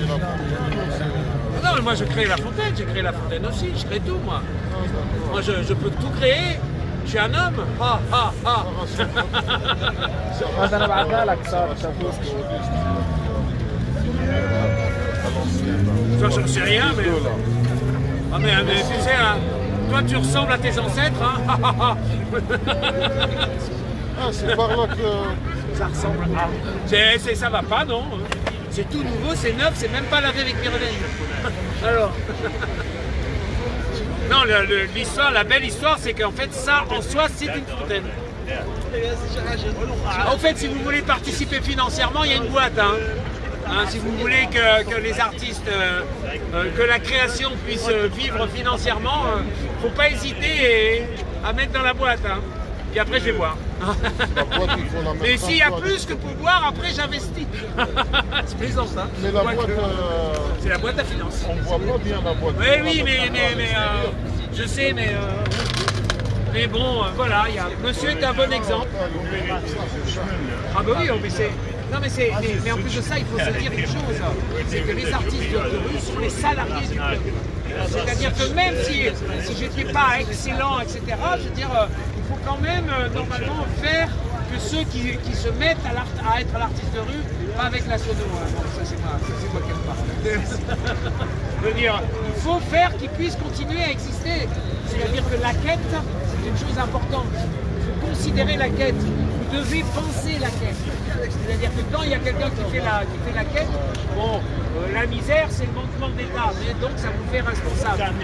Non, mais moi je crée la fontaine, j'ai créé la fontaine aussi, je crée tout moi. Moi je peux tout créer, je suis un homme. Ah ah ah. Toi j'en sais rien mais... Ah mais tu sais, hein, toi tu ressembles à tes ancêtres, hein. Ah, c'est par là que... Ça ressemble à... Ça va pas, non. C'est tout nouveau, c'est neuf, c'est même pas lavé avec Pyrène. Alors... Non, l'histoire, la belle histoire, c'est qu'en fait, ça, en soi, c'est une fontaine. En fait, si vous voulez participer financièrement, il y a une boîte, hein. Si vous voulez que les artistes, que la création puisse vivre financièrement, faut pas hésiter à mettre dans la boîte, hein. Puis après, je vais boire. Mais s'il y a plus que pour boire, après, j'investis. C'est plaisant, ça. Mais la boîte... C'est la boîte à finances. On voit pas bien la boîte. Oui, mais je sais, mais bon, voilà, monsieur est un bon exemple. Ah bah oui, mais en plus de ça, il faut se dire une chose, c'est que les artistes de rue sont les salariés du club. C'est-à-dire que même si je n'étais pas excellent, etc., je veux dire, il faut quand même normalement faire que ceux qui se mettent à être l'artiste de rue, pas avec la sono, hein. Non, ça c'est moi qui aime pas. Je veux dire, il faut faire qu'ils puissent continuer à exister. C'est-à-dire que la quête, c'est une chose importante. Il faut considérer la quête. Vous devez penser la quête. C'est-à-dire que quand il y a quelqu'un qui fait la quête, bon, la misère, c'est le manquement de l'État, donc ça vous fait responsable.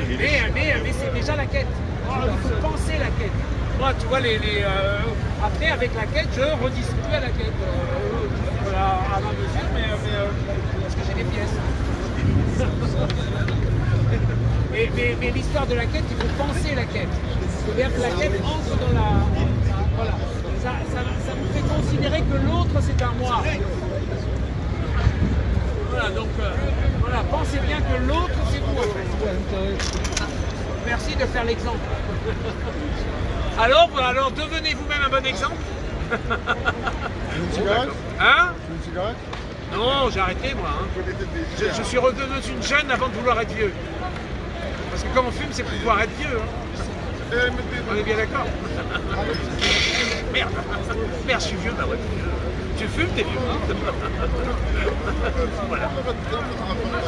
Mais c'est déjà la quête. Alors, il faut penser la quête. Moi, tu vois, après, avec la quête, je redistribue à la quête. Voilà, à ma mesure, mais parce que j'ai des pièces. Mais l'histoire de la quête, il faut penser la quête. C'est-à-dire que la quête entre dans la... Voilà. Ça vous fait considérer que l'autre, c'est un moi. Voilà, donc, voilà, pensez bien que l'autre, c'est vous, en fait. Merci de faire l'exemple. Alors, devenez vous-même un bon exemple. Une cigarette? Hein? Une cigarette? Non, j'ai arrêté, moi. Hein. Je suis redevenu une jeune avant de vouloir être vieux. Parce que quand on fume, c'est pour pouvoir être vieux. Hein. On est bien d'accord? Merde, je suis vieux, bah ouais. Tu fumes, t'es vieux. Voilà.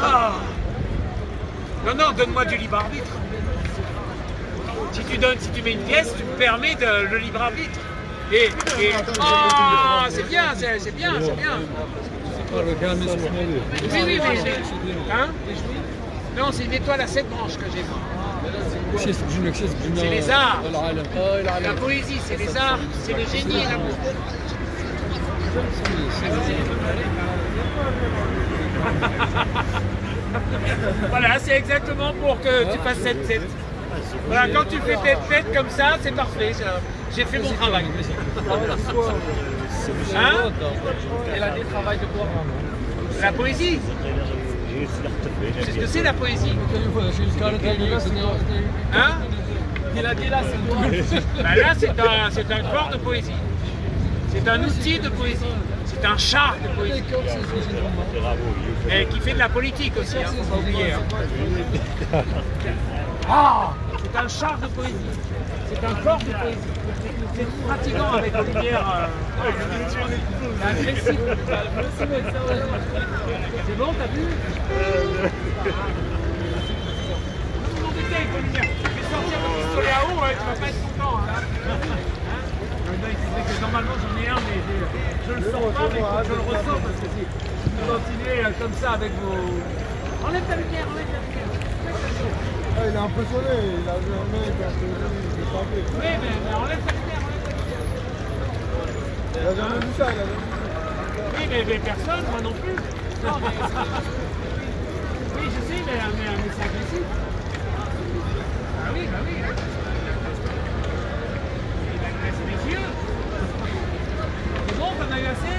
Ah. Non, donne-moi du libre arbitre. Si tu mets une pièce, tu me permets le libre arbitre. C'est bien. Oui, hein? Non, c'est une étoile à 7 branches que j'ai moi. C'est les arts. La poésie, c'est les arts, c'est le génie et l'amour. Voilà, c'est exactement pour que tu fasses cette tête. Voilà, quand tu fais tête comme ça, c'est parfait. J'ai fait mon travail. Hein? Elle a des travaux de quoi? La poésie. C'est ce que c'est la poésie. Hein? Il a dit là, c'est quoi? Ben là, c'est un corps de poésie. C'est un outil de poésie. C'est un char de poésie. Et qui fait de la politique aussi, hein, faut pas oublier. Hein. Ah, c'est un char de poésie. C'est un corps de poésie. C'est fatigant avec la lumière. Agressif. C'est bon, t'as vu? Mon détail, il faut lumière. Je vais sortir mon pistolet à eau, tu vas pas être content. Normalement j'en ai un, mais je le sens pas, mais je le ressens parce que si vous continuez comme ça avec vos... Enlève ta lumière. Ah, il est un peu sonné, il a vu un mec un peu... Oui, mais enlève ta lumière. Il a jamais vu ça, Oui, mais personne, moi non plus. Non, mais... Oui, je sais, mais c'est agressif. Ah oui, bah oui. Il agresse mes yeux. C'est bon, t'en as eu assez?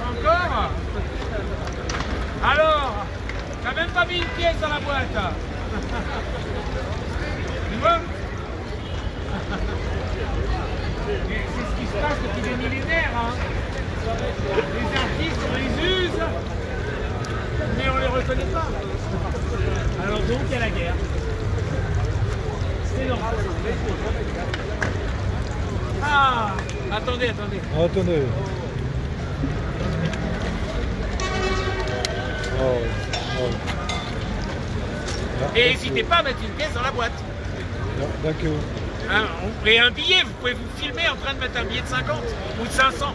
Encore? Alors, t'as même pas mis une pièce dans la boîte. Tu vois? C'est ce qui se passe depuis des millénaires. Hein. Les artistes, on les use. connaît pas. Alors donc, il y a la guerre. C'est normal. Ah, attendez. Attendez. Oh. Et n'hésitez pas à mettre une pièce dans la boîte. D'accord. Hein, et un billet, vous pouvez vous filmer en train de mettre un billet de 50 ou de 500.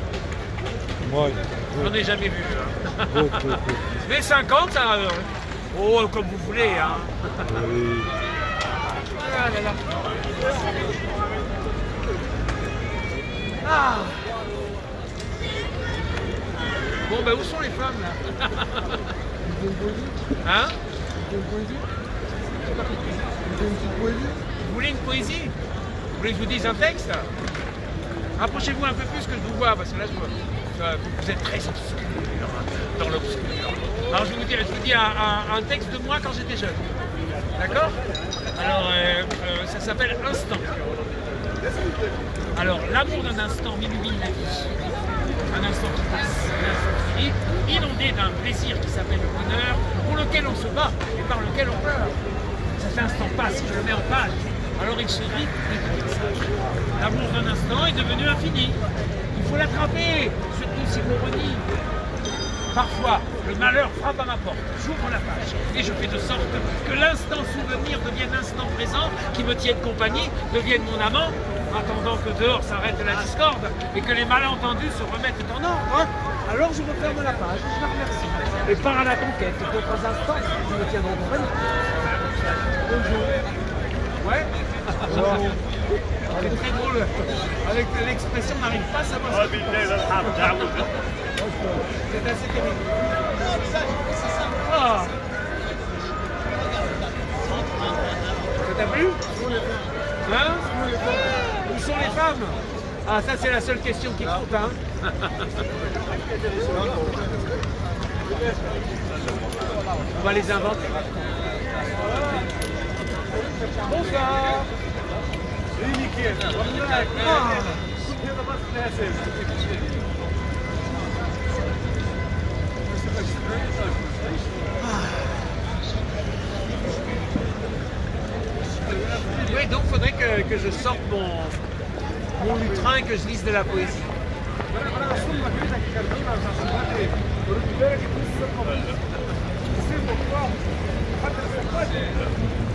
Ouais. J'en ai jamais vu. Hein. Oui. Mais 50, ça... oh, comme vous voulez. Hein. Oui. Ah là là. Ah. Bon, ben où sont les femmes là? Hein? Vous voulez une poésie? Vous voulez que je vous dise un texte? Rapprochez-vous un peu plus que je vous vois, parce que là, vous êtes très obscur, dans l'obscur. Alors, je vous dis un texte de moi quand j'étais jeune. D'accord? Alors, ça s'appelle Instant. Alors, l'amour d'un instant m'illumine la vie. Un instant qui passe, un instant qui finit, inondé d'un plaisir qui s'appelle le bonheur, pour lequel on se bat et par lequel on pleure. Cet instant passe, je le mets en page. Alors il se rit et devient sage. L'amour d'un instant est devenu infini. Il faut l'attraper, surtout si l'on renie. Parfois, le malheur frappe à ma porte. J'ouvre la page et je fais de sorte que l'instant souvenir devienne instant présent, qui me tienne compagnie, devienne mon amant, attendant que dehors s'arrête la discorde et que les malentendus se remettent en ordre. Alors je referme la page, je la remercie. Et pars à la conquête d'autres instants qui me tiendront compagnie. Bonjour. Ouais. C'est très drôle. Avec l'expression, on n'arrive pas à savoir ce qu'il pense. C'est assez terrible. Ah. Ça t'a plu? Hein? Où sont les femmes? Ah, ça c'est la seule question qui compte, hein? On va les inventer. Bonsoir. Oui, donc il faudrait que je sorte mon lutrin et que je lise de la poésie.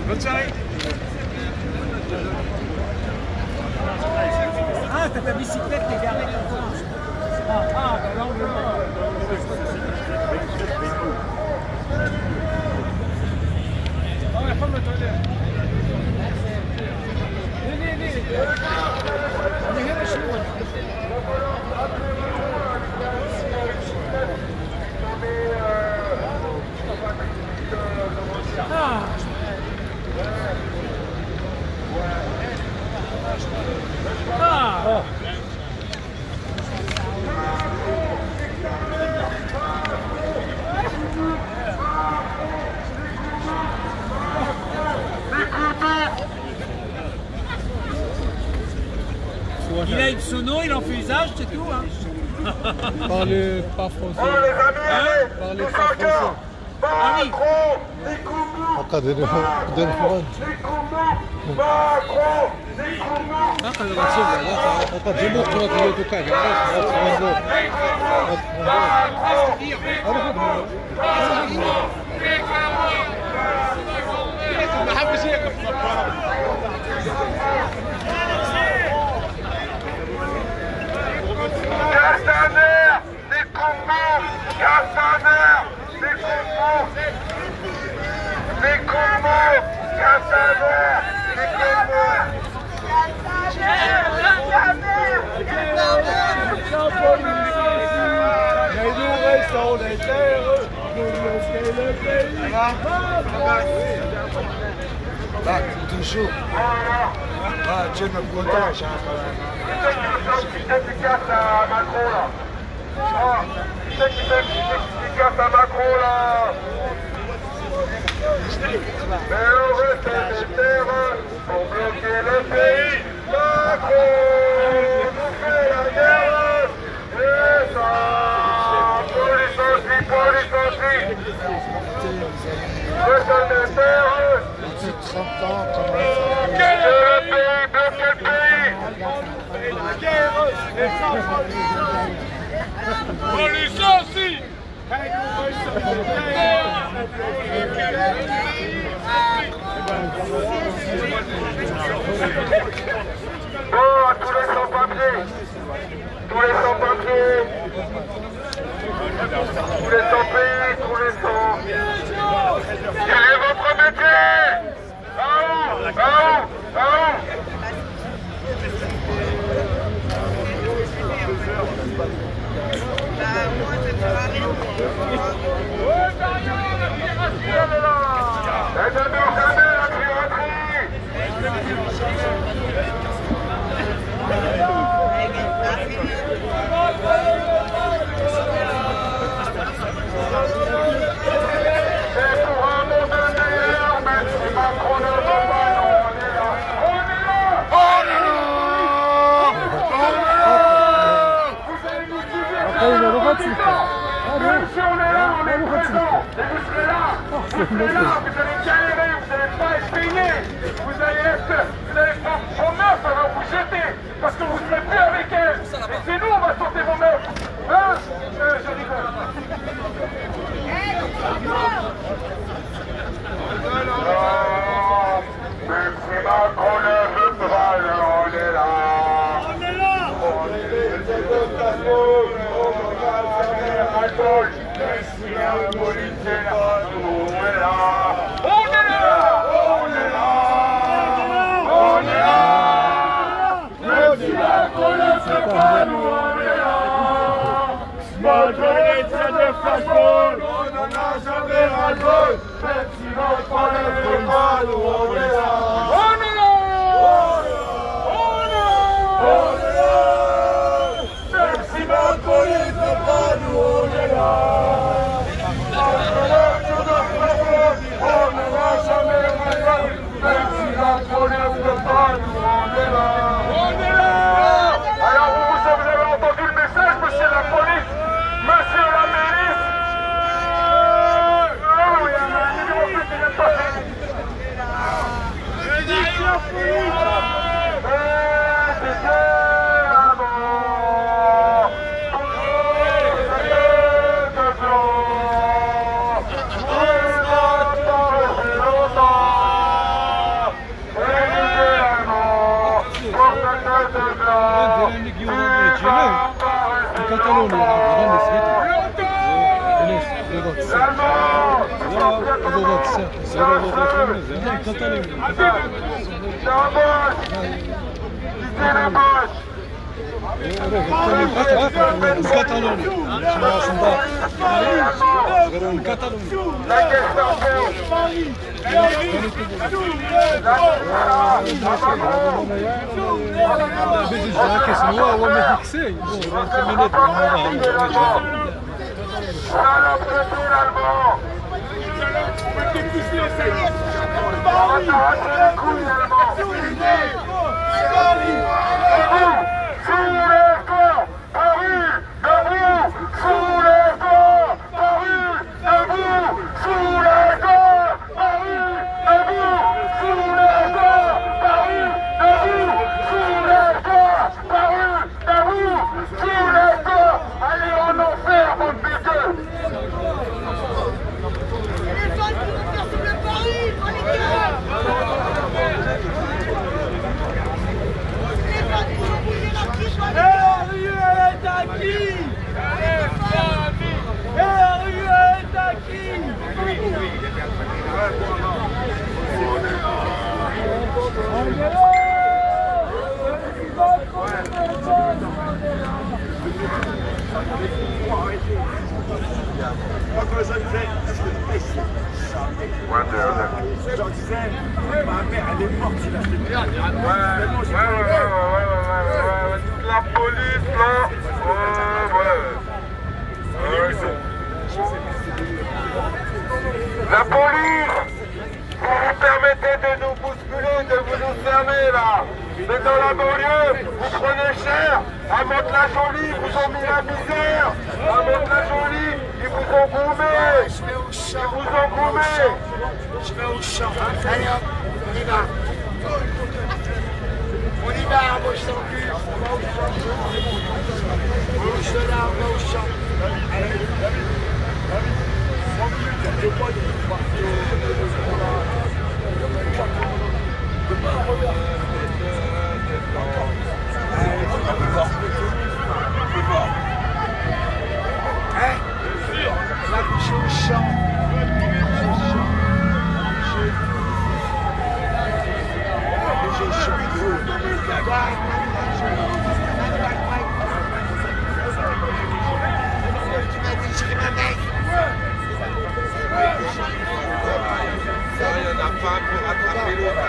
Bonne soirée. Ah, t'as ta bicyclette qui est garée comme ça. Ah, bah l'angle mort. Oh, la femme de toilette. Il a une sono, il en fait usage, c'est tout. Hein. Parlez pas français. Oh les amis, allez, Parlez tous pas en cœur. français. Macron, Nikoumou, Akka den front. Nikoumou, Macron, Nikoumou, Akka demokrat tukaj. Castaner, Nikoumou, Castaner, Nikoumou, Nikoumou, Castaner, Nikoumou. Mais nous restons les terres, nous restons le pays. Là, toujours. Ah, Dieu me protège. C'est qui casse à Macron là? Ah, c'est qui casse à Macron là? Mais on reste les terres pour bloquer le pays. Macron nous fait la guerre. Et ça, police aussi, ici. Le sol de terre. Depuis 30 ans, Quel pays? De quel pays? la guerre est sans On les aussi. Bon, à tous les sans-papiers. Tous les sans-papiers. Tous les sans-pays, tous les sans... Quel est votre métier? À où? À où? À où? Et de nous jamais la piraterie. C'est pour un monde meilleur, même si Macron ne veut pas, nous, on est là. On est là. On est là. On est là. Vous allez nous suivre. Même si on est là, on est présent. Et vous serez là. Vous serez là, vous allez galérer, vous n'allez pas être payés. Vous allez prendre vos meufs, elles vont vous jeter. Parce que vous ne serez plus avec elles. Et c'est nous, on va sortir vos meufs. Hein? Je rigole. Même si Macron ne veut pas, on est là. On est là. On est les démonstrations, on va faire alcool. Même si la police est là, nous on est là. On est là. On est là. On est là. Même si Macron ne veut pas, nous on est là. Malgré les tiens de flashball, on n'en a jamais ras-le-bol. Même si Macron ne veut pas, nous on est là. On est là. On est là. Même si Macron ne veut pas, nous on est là. Entre l'heure de flashball, on n'en a jamais ras-le-bol. Même si Macron ne veut pas, nous on est là. On est là. Alors vous avez entendu le message, monsieur la police? Monsieur la milice! Oh, il y a un numéro plus qui vient de passer. La police, là, la police, vous vous permettez de nous bousculer, de vous nous fermer là. Mais dans la banlieue, vous prenez cher. À Mantes-la-Jolie, ils vous ont mis la misère. À Mantes-la-Jolie, ils vous ont gourmé. Je vais au champ. Ils vous ont gourmé. Je vais au champ. Allez hop, on y va. On y va, moi je s'encule. Bouge de là, on va au champ. Allez. Hein? La bouche au champ. Il y en a pas pour attraper l'autre.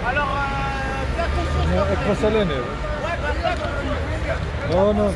Alors, fais attention. È salene. Ouais, bah, No, no.